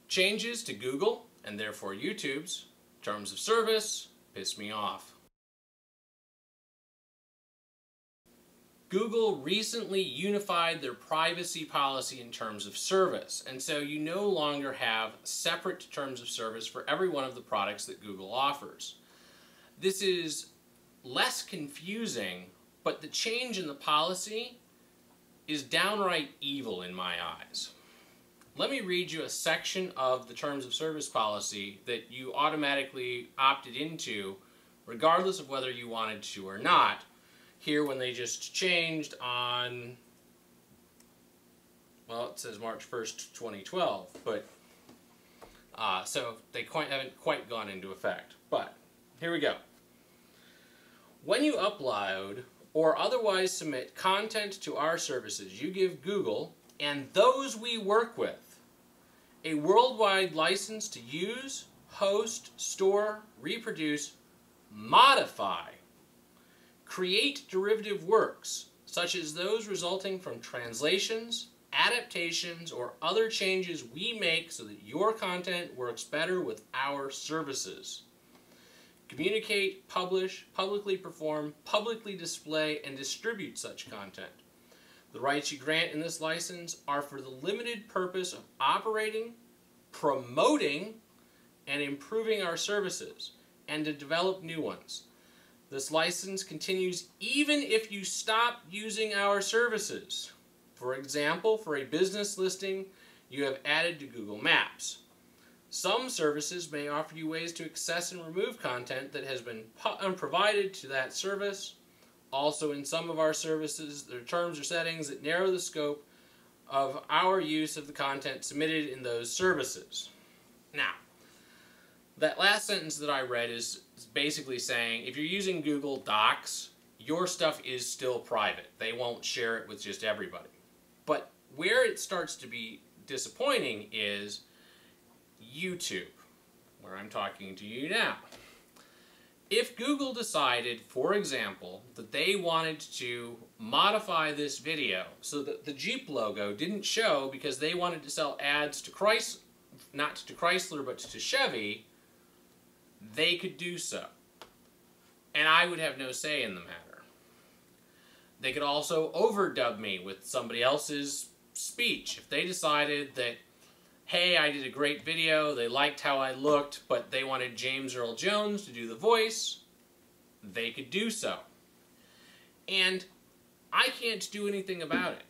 Changes to Google, and therefore YouTube's, terms of service piss me off. Google recently unified their privacy policy in terms of service, and so you no longer have separate terms of service for every one of the products that Google offers. This is less confusing, but the change in the policy is downright evil in my eyes. Let me read you a section of the terms of service policy that you automatically opted into, regardless of whether you wanted to or not, here when they just changed on, well, it says March 1st, 2012, but so they haven't quite gone into effect. But here we go. When you upload or otherwise submit content to our services, you give Google and those we work with a worldwide license to use, host, store, reproduce, modify, create derivative works, such as those resulting from translations, adaptations, or other changes we make so that your content works better with our services. Communicate, publish, publicly perform, publicly display, and distribute such content. The rights you grant in this license are for the limited purpose of operating, promoting, and improving our services, and to develop new ones. This license continues even if you stop using our services. For example, for a business listing you have added to Google Maps. Some services may offer you ways to access and remove content that has been provided to that service. Also, in some of our services, there are terms or settings that narrow the scope of our use of the content submitted in those services. Now, that last sentence that I read is basically saying if you're using Google Docs, your stuff is still private. They won't share it with just everybody. But where it starts to be disappointing is YouTube, where I'm talking to you now. If Google decided, for example, that they wanted to modify this video so that the Jeep logo didn't show because they wanted to sell ads to Chrysler, not to Chrysler, but to Chevy, they could do so. And I would have no say in the matter. They could also overdub me with somebody else's speech. If they decided that, hey, I did a great video, they liked how I looked, but they wanted James Earl Jones to do the voice, they could do so. And I can't do anything about it.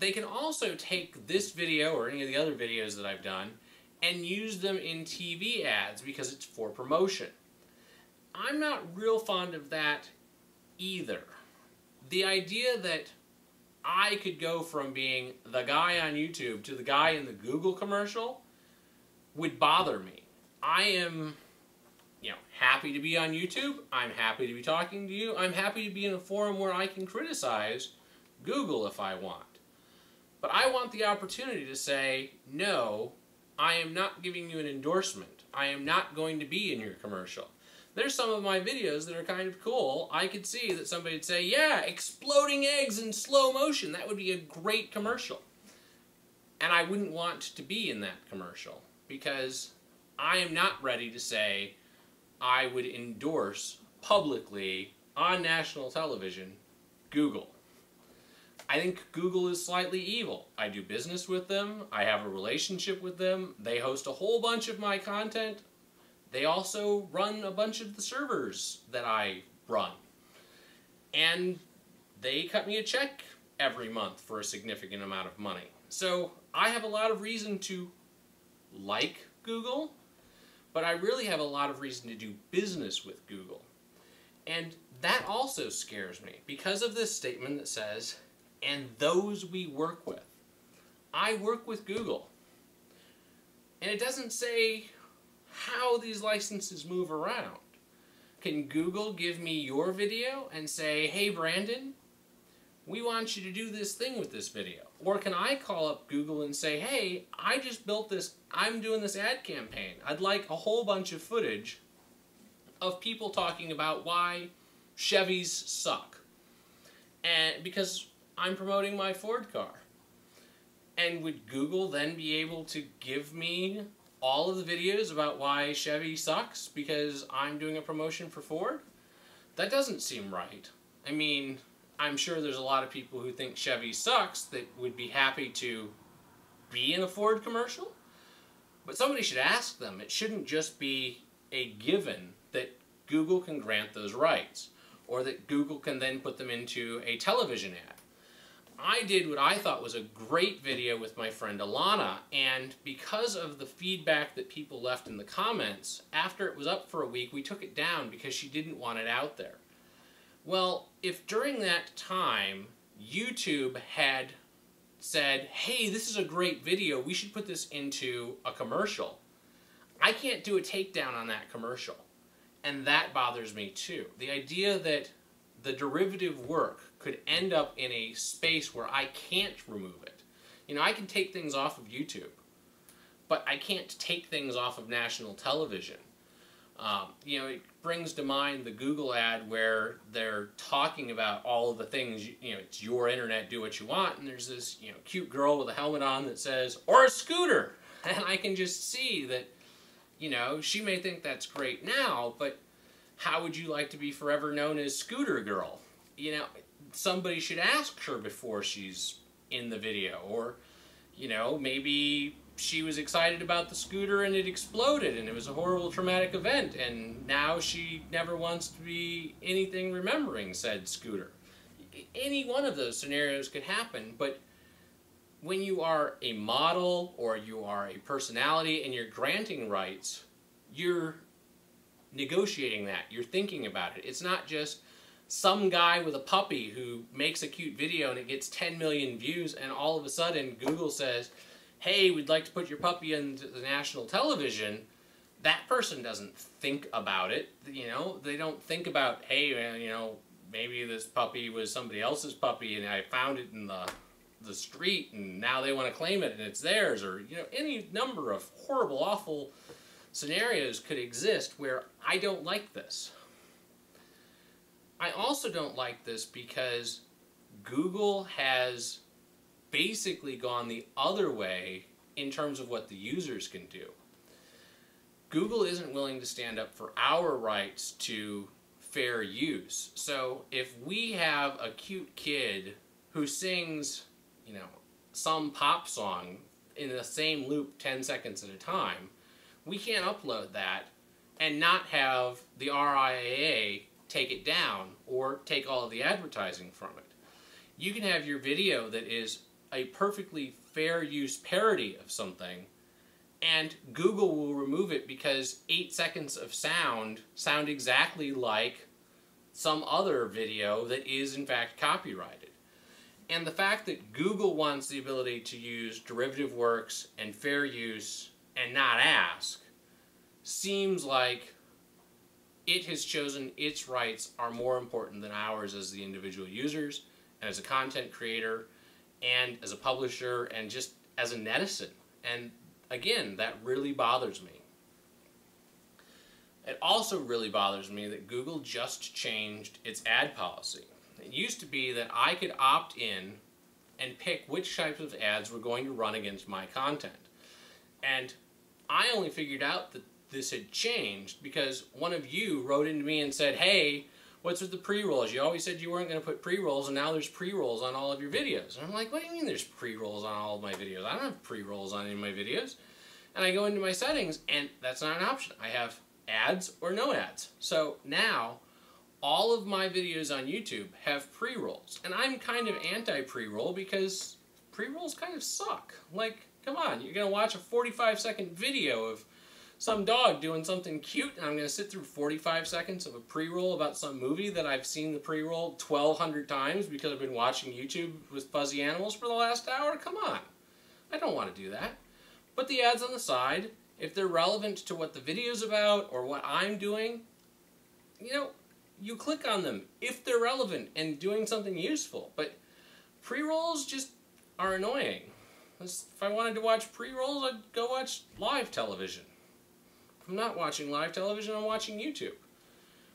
They can also take this video or any of the other videos that I've done and use them in TV ads because it's for promotion. I'm not real fond of that either. The idea that I could go from being the guy on YouTube to the guy in the Google commercial would bother me. I am, happy to be on YouTube. I'm happy to be talking to you. I'm happy to be in a forum where I can criticize Google if I want. But I want the opportunity to say, no, I am not giving you an endorsement. I am not going to be in your commercial. There's some of my videos that are kind of cool. I could see that somebody would say, yeah, exploding eggs in slow motion. That would be a great commercial. And I wouldn't want to be in that commercial because I am not ready to say I would endorse publicly on national television Google. I think Google is slightly evil. I do business with them. I have a relationship with them. They host a whole bunch of my content. They also run a bunch of the servers that I run. And they cut me a check every month for a significant amount of money. So I have a lot of reason to like Google, but I really have a lot of reason to do business with Google. And that also scares me because of this statement that says, and those we work with. I work with Google. And it doesn't say how these licenses move around. Can Google give me your video and say, hey Brandon, we want you to do this thing with this video? Or can I call up Google and say, hey, I just built this, I'm doing this ad campaign. I'd like a whole bunch of footage of people talking about why Chevys suck. And because I'm promoting my Ford car. And would Google then be able to give me all of the videos about why Chevy sucks because I'm doing a promotion for Ford? That doesn't seem right. I mean, I'm sure there's a lot of people who think Chevy sucks that would be happy to be in a Ford commercial, but somebody should ask them. It shouldn't just be a given that Google can grant those rights, or that Google can then put them into a television ad. I did what I thought was a great video with my friend Alana, and because of the feedback that people left in the comments, after it was up for a week, we took it down because she didn't want it out there. Well, if during that time YouTube had said, hey, this is a great video, we should put this into a commercial, I can't do a takedown on that commercial. And that bothers me too. The idea that the derivative work could end up in a space where I can't remove it. You know, I can take things off of YouTube, but I can't take things off of national television. You know, it brings to mind the Google ad where they're talking about all of the things, you know, it's your internet, do what you want, and there's this, you know, cute girl with a helmet on that says, or a scooter. And I can just see that, you know, she may think that's great now, but how would you like to be forever known as Scooter Girl? You know, somebody should ask her before she's in the video. Or, you know, maybe she was excited about the scooter and it exploded and it was a horrible traumatic event and now she never wants to be anything remembering said scooter. Any one of those scenarios could happen, but when you are a model or you are a personality and you're granting rights, you're negotiating that. You're thinking about it. It's not just some guy with a puppy who makes a cute video and it gets 10 million views and all of a sudden Google says, hey, we'd like to put your puppy into the national television. That person doesn't think about it. You know, they don't think about, hey, you know, maybe this puppy was somebody else's puppy and I found it in the street and now they want to claim it and it's theirs, or, you know, any number of horrible, awful scenarios could exist where I don't like this. I also don't like this because Google has basically gone the other way in terms of what the users can do. Google isn't willing to stand up for our rights to fair use. So if we have a cute kid who sings, you know, some pop song in the same loop 10 seconds at a time, we can't upload that and not have the RIAA take it down or take all of the advertising from it. You can have your video that is a perfectly fair use parody of something and Google will remove it because 8 seconds of sound exactly like some other video that is in fact copyrighted. And the fact that Google wants the ability to use derivative works and fair use and not ask seems like it has chosen its rights are more important than ours as the individual users and as a content creator and as a publisher and just as a netizen. And again, that really bothers me. It also really bothers me that Google just changed its ad policy. It used to be that I could opt in and pick which types of ads were going to run against my content. And I only figured out that this had changed because one of you wrote into me and said, hey, what's with the pre-rolls? You always said you weren't going to put pre-rolls and now there's pre-rolls on all of your videos. And I'm like, what do you mean there's pre-rolls on all of my videos? I don't have pre-rolls on any of my videos. And I go into my settings and that's not an option. I have ads or no ads. So now all of my videos on YouTube have pre-rolls. And I'm kind of anti-pre-roll because pre-rolls kind of suck. Like, come on, you're going to watch a 45-second video of some dog doing something cute, and I'm going to sit through 45 seconds of a pre-roll about some movie that I've seen the pre-roll 1,200 times because I've been watching YouTube with fuzzy animals for the last hour? Come on. I don't want to do that. But the ads on the side, if they're relevant to what the video's about or what I'm doing, you know, you click on them if they're relevant and doing something useful. But pre-rolls just are annoying. If I wanted to watch pre-rolls, I'd go watch live television. I'm not watching live television, I'm watching YouTube.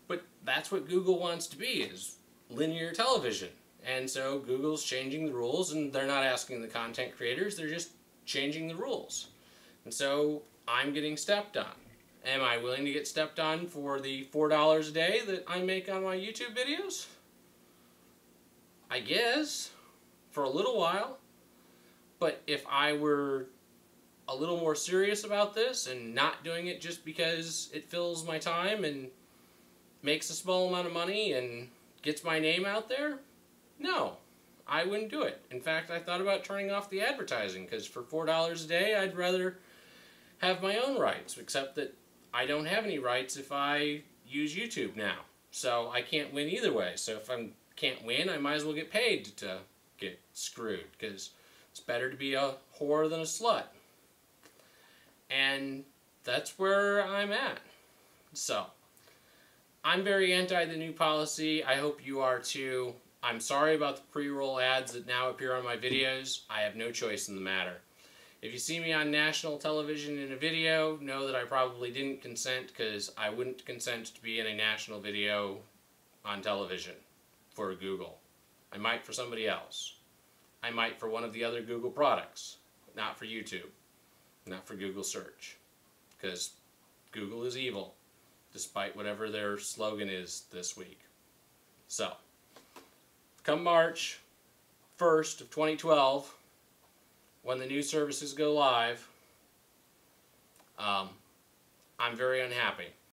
But that's what Google wants to be, is linear television. And so Google's changing the rules, and they're not asking the content creators, they're just changing the rules. And so I'm getting stepped on. Am I willing to get stepped on for the $4 a day that I make on my YouTube videos? I guess, for a little while. But if I were a little more serious about this and not doing it just because it fills my time and makes a small amount of money and gets my name out there, no, I wouldn't do it. In fact, I thought about turning off the advertising because for $4 a day, I'd rather have my own rights, except that I don't have any rights if I use YouTube now. So I can't win either way. So if I can't win, I might as well get paid to get screwed, because it's better to be a whore than a slut. And that's where I'm at. So I'm very anti the new policy. I hope you are too. I'm sorry about the pre-roll ads that now appear on my videos. I have no choice in the matter. If you see me on national television in a video, know that I probably didn't consent, because I wouldn't consent to be in a national video on television for Google. I might for somebody else. I might for one of the other Google products, not for YouTube, not for Google search, because Google is evil, despite whatever their slogan is this week. So, come March 1st of 2012, when the new services go live, I'm very unhappy.